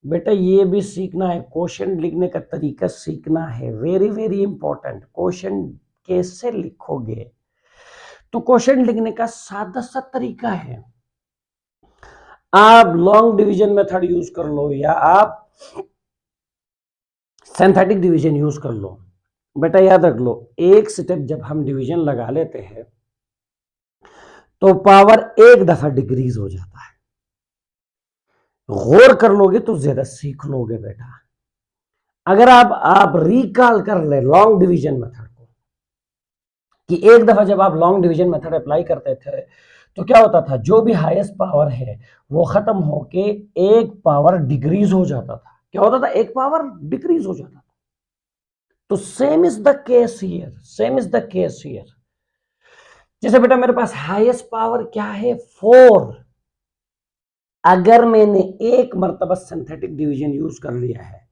बेटा ये भी सीखना है, कोशेंट लिखने का तरीका सीखना है, वेरी वेरी इंपॉर्टेंट। कोशेंट कैसे लिखोगे? तो कोशेंट लिखने का सादा सा तरीका है, आप लॉन्ग डिवीजन मेथड यूज कर लो या आप सिंथेटिक डिवीजन यूज कर लो। बेटा याद रख लो, एक स्टेप जब हम डिवीजन लगा लेते हैं तो पावर एक दफा डिक्रीज हो जाता है। गौर कर लोगे तो ज्यादा सीख लोगे बेटा। अगर आप रिकॉल कर ले लॉन्ग डिवीजन मेथड को, कि एक दफा जब आप लॉन्ग डिवीजन मेथड अप्लाई करते थे तो क्या होता था, जो भी हाईएस्ट पावर है वो खत्म होके एक पावर डिक्रीज हो जाता था। क्या होता था? एक पावर डिक्रीज हो जाता था। तो same is the case here, जैसे बेटा मेरे पास हाईएस्ट पावर क्या है? 4। अगर मैंने एक मर्तबा सिंथेटिक डिवीजन यूज कर लिया है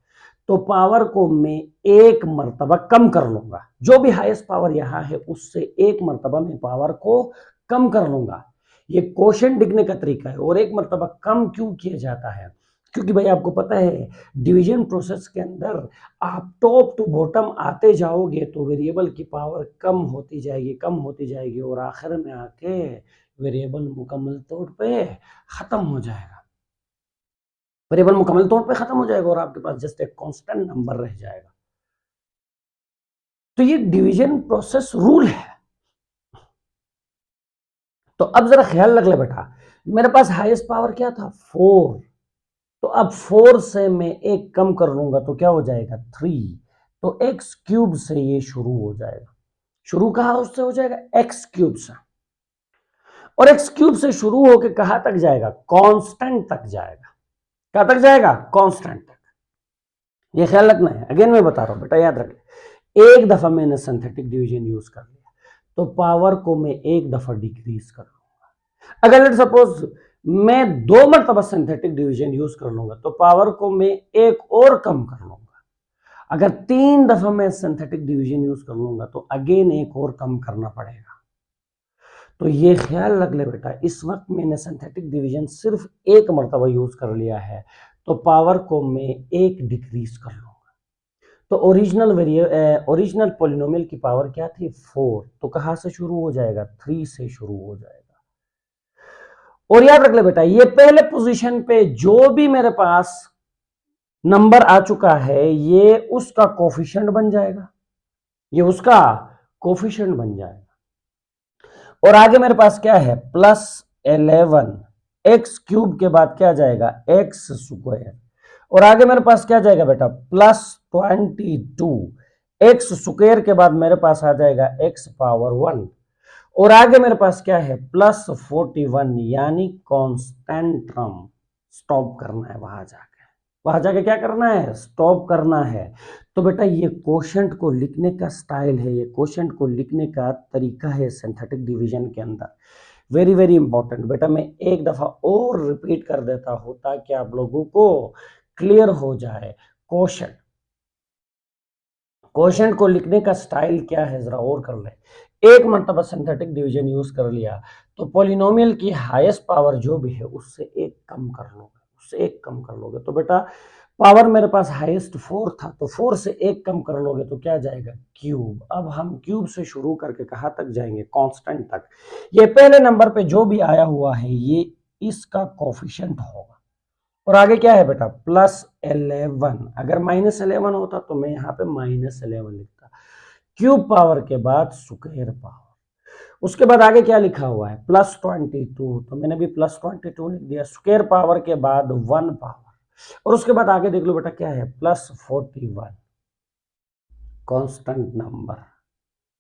तो पावर को मैं एक मर्तबा कम कर लूंगा, जो भी हाईएस्ट पावर यहां है उससे एक मर्तबा मैं पावर को कम कर लूंगा। ये कोशेंट लिखने का तरीका है। और एक मर्तबा कम क्यों किया जाता है? क्योंकि भाई आपको पता है डिवीजन प्रोसेस के अंदर आप टॉप टू बॉटम आते जाओगे तो वेरिएबल की पावर कम होती जाएगी और आखिर में आके वेरिएबल मुकम्मल तौर पे खत्म हो जाएगा, वेरिएबल मुकम्मल तौर पे खत्म हो जाएगा और आपके पास जस्ट एक कांस्टेंट नंबर रह जाएगा। तो ये डिवीजन प्रोसेस रूल है। तो अब जरा ख्याल रख ले बेटा, मेरे पास हाईएस्ट पावर क्या था? 4। तो अब 4 से मैं एक कम कर लूंगा तो क्या हो जाएगा? 3। तो एक्स क्यूब से ये शुरू हो जाएगा। शुरू कहां उससे हो जाएगा? एक्स क्यूब से। और एक्स क्यूब से शुरू होकर कहां तक जाएगा? कांस्टेंट तक जाएगा। कहां तक जाएगा? कांस्टेंट तक। ये ख्याल रखना है, अगेन मैं बता रहा हूं बेटा, याद रख, एक दफा मैंने सिंथेटिक डिवीजन यूज कर लिया तो पावर को मैं एक दफा डिक्रीज कर लूंगा। अगर लेट सपोज मैं 2 मरतबा सिंथेटिक डिवीजन यूज कर लूंगा तो पावर को मैं एक और कम कर लूंगा। अगर 3 दफा मैं सिंथेटिक डिवीजन यूज कर लूंगा तो अगेन एक और कम करना पड़ेगा। तो ये ख्याल रख ले बेटा, इस वक्त मैंने सिंथेटिक डिवीजन सिर्फ एक मरतबा यूज कर लिया है, तो पावर को मैं एक डिक्रीज कर लूंगा। तो ओरिजिनल पोलिनोमियल की पावर क्या थी 4, तो कहां से शुरू हो जाएगा 3 से शुरू हो जाएगा। और याद रख ले बेटा, ये पहले पोजीशन पे जो भी मेरे पास नंबर आ चुका है ये उसका कोफिशिएंट बन जाएगा, ये उसका कोफिशिएंट बन जाएगा। और आगे मेरे पास क्या है +11, एक्स क्यूब के बाद क्या जाएगा एक्स स्क्वायर, और आगे मेरे पास क्या जाएगा बेटा +22, एक्स स्क्वायर के बाद मेरे पास आ जाएगा एक्स पावर 1, और आगे मेरे पास क्या है +41, यानी कांस्टेंट टर्म। स्टॉप करना है वहां जाके क्या करना है स्टॉप करना है। तो बेटा ये क्वोशंट को लिखने का स्टाइल है, ये क्वोशंट को लिखने का तरीका है सिंथेटिक डिवीजन के अंदर। वेरी वेरी इंपॉर्टेंट बेटा, मैं एक दफा और रिपीट कर देता हूं ताकि आप लोगों को क्लियर हो जाए। क्वोशंट को लिखने का स्टाइल क्या है जरा और कर ले। एक मरतबा सिंथेटिक डिवीजन यूज कर लिया तो पॉलिनोमियल की हाईएस्ट पावर जो भी है उससे एक कम कर लोगे, उससे एक कम कर लोगे। तो बेटा पावर मेरे पास हाईएस्ट 4 था, तो 4 से एक कम कर लोगे तो क्या जाएगा क्यूब। अब हम क्यूब से शुरू करके कहां तक जाएंगे कांस्टेंट तक। ये पहले नंबर पे जो भी आया हुआ है ये इसका कोफिशिएंट होगा, और आगे क्या है बेटा +11, अगर -11 होता तो मैं यहाँ पे -11 लिखता, क्यूब पावर के बाद स्क्वायर पावर, उसके बाद आगे क्या लिखा हुआ है +22, तो मैंने भी +22 लिख दिया, स्क्वायर पावर के बाद 1 पावर, और उसके बाद आगे देख लो बेटा क्या है +41, कांस्टेंट नंबर।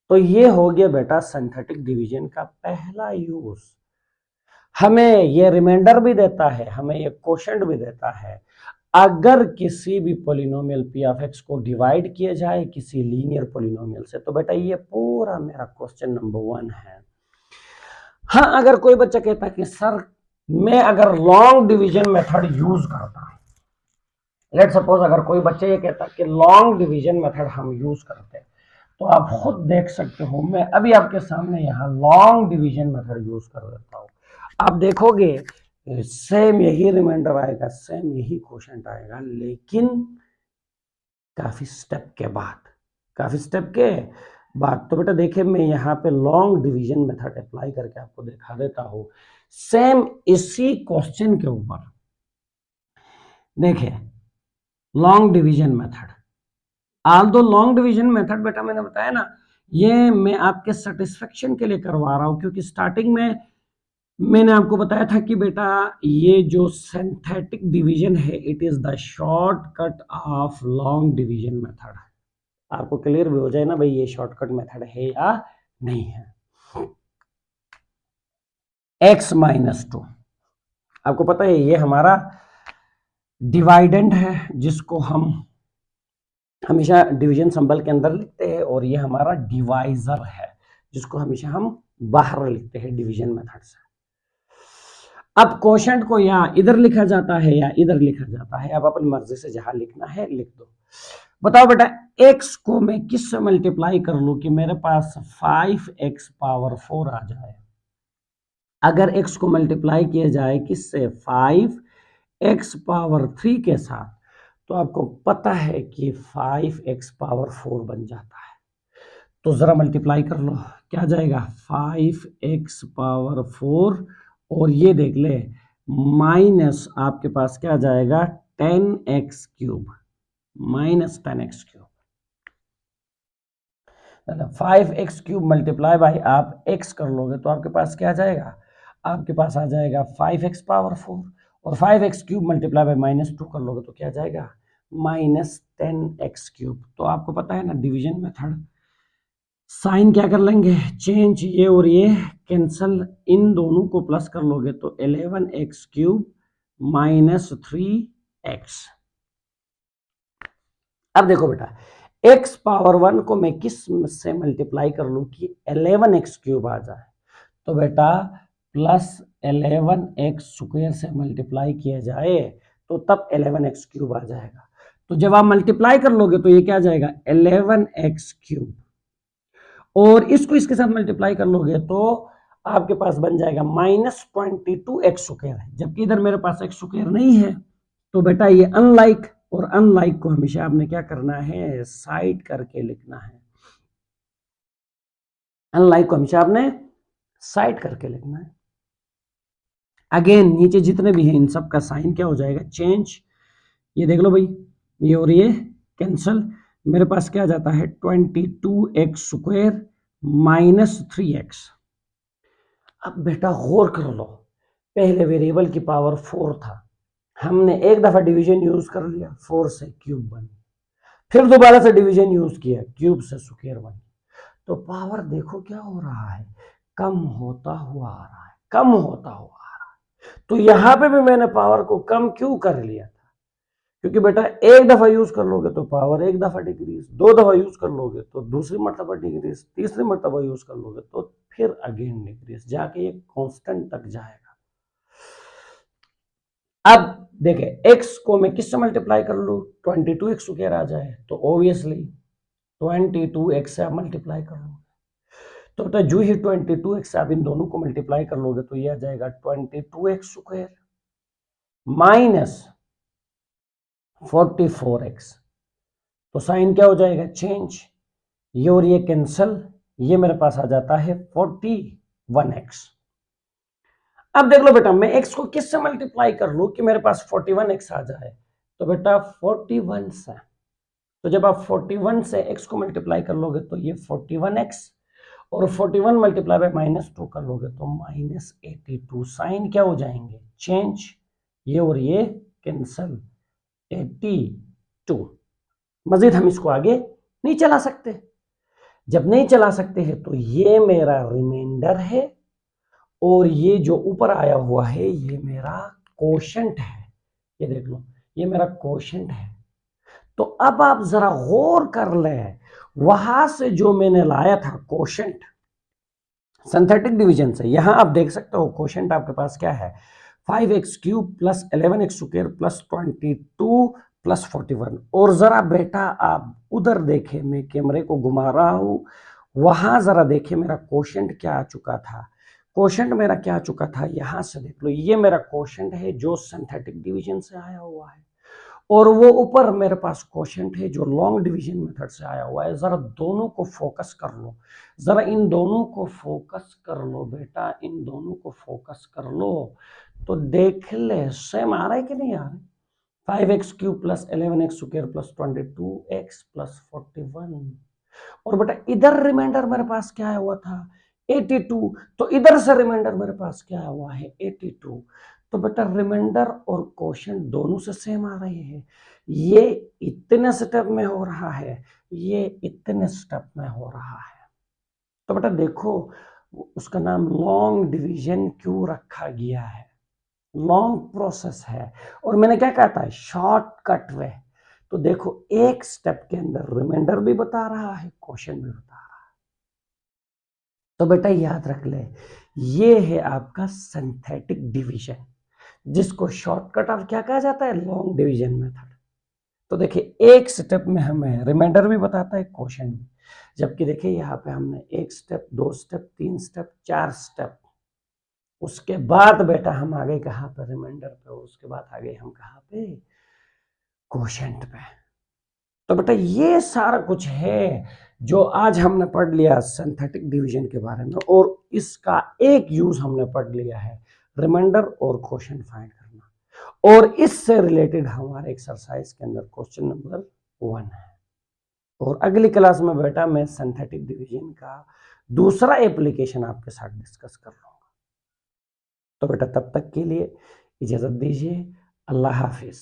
तो ये हो गया बेटा सिंथेटिक डिवीजन का पहला यूज। हमें ये रिमाइंडर भी देता है, हमें ये क्वोशंट भी देता है, अगर किसी भी पोलिनोमियल पी ऑफ एक्स को डिवाइड किया जाए किसी लीनियर पोलिनोमियल से, तो बेटा ये पूरा मेरा क्वेश्चन नंबर 1 है। हाँ, अगर कोई बच्चा कहता है कि सर मैं अगर लॉन्ग डिवीजन मेथड यूज करता हूं, लेट सपोज अगर कोई बच्चा ये कहता है कि लॉन्ग डिवीजन मेथड हम यूज करते हैं, तो आप खुद देख सकते हो मैं अभी आपके सामने यहाँ लॉन्ग डिवीजन मेथड यूज कर देता हूँ। आप देखोगे सेम यही रिमाइंडर आएगा, सेम यही क्वेश्चन आएगा, लेकिन काफी स्टेप के बाद। तो बेटा देखिए मैं यहाँ पे लॉन्ग डिवीजन मेथड अप्लाई करके आपको दिखा देता हूँ, सेम इसी क्वेश्चन के ऊपर। देखिए long division method, although long division method बेटा मैंने बताया ना ये मैं आपके सेटिस्फेक्शन के लिए करवा रहा हूं, क्योंकि स्टार्टिंग में मैंने आपको बताया था कि बेटा ये जो सिंथेटिक डिवीजन है it is the shortcut of long division method. आपको क्लियर भी हो जाए ना भाई ये शॉर्टकट मेथड है या नहीं है। x-2 आपको पता है ये हमारा डिवाइडेंड है जिसको हम हमेशा डिवीजन सिंबल के अंदर लिखते हैं, और ये हमारा डिवाइजर है जिसको हमेशा हम बाहर लिखते हैं डिवीजन मेथड से। अब क्वोशंट को या इधर लिखा जाता है या इधर लिखा जाता है, अब अपनी मर्जी से जहां लिखना है लिख दो। बताओ बेटा x को मैं किससे मल्टीप्लाई कर लूं कि मेरे पास 5x पावर 4 आ जाए। अगर x को मल्टीप्लाई किया जाए किससे 5x पावर 3 के साथ, तो आपको पता है कि 5x पावर 4 बन जाता है। तो जरा मल्टीप्लाई कर लो क्या जाएगा 5x पावर 4, और ये देख ले माइनस आपके पास क्या जाएगा 10x cube, -10x cube. 5x cube multiply by आप x कर लोगे तो आपके पास क्या जाएगा, आपके पास आ जाएगा 5x पावर 4, और 5x क्यूब मल्टीप्लाई बाई -2 कर लोगे तो क्या जाएगा -10x क्यूब। तो आपको पता है ना डिवीजन मेथड, साइन क्या कर लेंगे चेंज, ये और ये कैंसल, इन दोनों को प्लस कर लोगे तो 11x क्यूब -3x। अब देखो बेटा x पावर 1 को मैं किस से मल्टीप्लाई कर लूं कि 11x क्यूब आ जाए, तो बेटा +11x स्क्वायर से मल्टीप्लाई किया जाए तो तब 11x क्यूब आ जाएगा। तो जब आप मल्टीप्लाई कर लोगे तो ये क्या आ जाएगा 11x³ और इसको इसके साथ मल्टीप्लाई कर लोगे तो आपके पास बन जाएगा -22x², जबकि इधर मेरे पास x² नहीं है। तो बेटा ये अनलाइक, और अनलाइक को हमेशा आपने क्या करना है, साइड करके लिखना है। अनलाइक को हमेशा आपने साइड करके लिखना है। अगेन नीचे जितने भी हैं इन सब का साइन क्या हो जाएगा, चेंज। ये देख लो भाई, ये और ये कैंसल, मेरे पास क्या जाता है 22x² -3x। अब बेटा गौर कर लो, पहले वेरिएबल की पावर 4 था, हमने एक दफा डिवीजन यूज कर लिया, 4 से क्यूब बन, फिर दोबारा से डिवीजन यूज किया, क्यूब से स्क्वायर बन। तो पावर देखो क्या हो रहा है, कम होता हुआ आ रहा है, कम होता हुआ आ रहा है। तो यहां पे भी मैंने पावर को कम क्यों कर लिया था, क्योंकि बेटा एक दफा यूज कर लोगे तो पावर एक दफा डिक्रीज, दो दफा यूज कर लोगे तो दूसरी मर्तबा डिक्रीज, तीसरी मर्तबा यूज कर लोगे तो फिर अगेन डिक्रीज, जाके ये कांस्टेंट तक जाएगा। अब देखे x को मैं किससे मल्टीप्लाई कर लूं, 22x² आ जाए तो ऑब्वियसली 22x से आप मल्टीप्लाई कर लोगे। तो बेटा जो ही 22x से आप इन दोनों को मल्टीप्लाई कर लोगे तो ये आ जाएगा 22x² -44x। तो साइन क्या हो जाएगा, चेंज, ये और ये कैंसल, ये मेरे पास आ जाता है 41x। अब देख लो बेटा, मैं x को किससे मल्टीप्लाई कर लूं कि मेरे पास 41x आ जाए, तो बेटा 41 से, तो जब आप 41 से x को मल्टीप्लाई कर लोगे तो ये 41x, और 41 मल्टीप्लाई बाय -2 कर लोगे तो -82। साइन क्या हो जाएंगे, चेंज, ये और ये कैंसल, 82। मजीद हम इसको आगे नहीं चला सकते, जब नहीं चला सकते हैं तो ये मेरा रिमाइंडर है और ये जो ऊपर आया हुआ है ये मेरा कोशेंट है। ये देख लो, ये मेरा कोशेंट है। तो अब आप जरा गौर कर ले, वहां से जो मैंने लाया था कोशेंट सिंथेटिक डिवीजन से, यहां आप देख सकते हो कोशेंट आपके पास क्या है, 5x³ + 11x² + 22 + 41। और जरा बेटा आप उधर देखे, मैं कैमरे को घुमा रहा हूं, वहां जरा देखे मेरा कोशेंट क्या आ चुका था, कोशेंट मेरा क्या आ चुका था, यहां से देख लो, ये मेरा कोशेंट है जो सिंथेटिक डिवीजन से आया हुआ है, और वो ऊपर मेरे पास कोशेंट है जो लॉन्ग डिवीजन मेथड से आया हुआ है। जरा दोनों को फोकस कर लो, जरा इन दोनों को फोकस कर लो बेटा, इन दोनों को फोकस कर लो तो देख ले सेम आ रहा है कि नहीं आ रहा है। 5x³ + 11x² + 22x + 41, और बेटा इधर रिमाइंडर मेरे पास क्या आया हुआ था, 82, तो इधर से रिमाइंडर मेरे पास क्या आया हुआ है, 82। तो बेटा रिमाइंडर और कोशेंट दोनों से सेम आ रहे हैं, ये इतने स्टेप में हो रहा है, ये इतने स्टेप में हो रहा है। तो बेटा देखो, उसका नाम लॉन्ग डिवीजन क्यों रखा गया है, लॉन्ग प्रोसेस है, और मैंने क्या कहा था, शॉर्टकट वे। तो देखो एक स्टेप के अंदर रिमाइंडर भी बता रहा है, क्वेश्चन भी बता रहा है। तो बेटा याद रख ले, ये है आपका सिंथेटिक डिवीजन, जिसको शॉर्टकट ऑफ क्या कहा जाता है, लॉन्ग डिवीजन मेथड। तो देखिए एक स्टेप में हमें रिमाइंडर भी बताता है, क्वेश्चन भी, जबकि देखिए यहाँ पे हमने एक स्टेप, दो स्टेप, तीन स्टेप, चार स्टेप, उसके बाद बेटा हम आ गए कहाँ पे, रिमाइंडर पे, उसके बाद आ गए हम कहाँ पे, क्वोशंट पे। तो बेटा ये सारा कुछ है जो आज हमने पढ़ लिया सिंथेटिक डिवीजन के बारे में, और इसका एक यूज हमने पढ़ लिया है, रिमाइंडर और क्वोशंट फाइंड करना, और इससे रिलेटेड हमारे एक्सरसाइज के अंदर क्वेश्चन नंबर 1 है। और अगली क्लास में बेटा मैं सिंथेटिक डिवीजन का दूसरा एप्लीकेशन आपके साथ डिस्कस कर लूंगा। तो बेटा तब तक के लिए इजाजत दीजिए, अल्लाह हाफिज।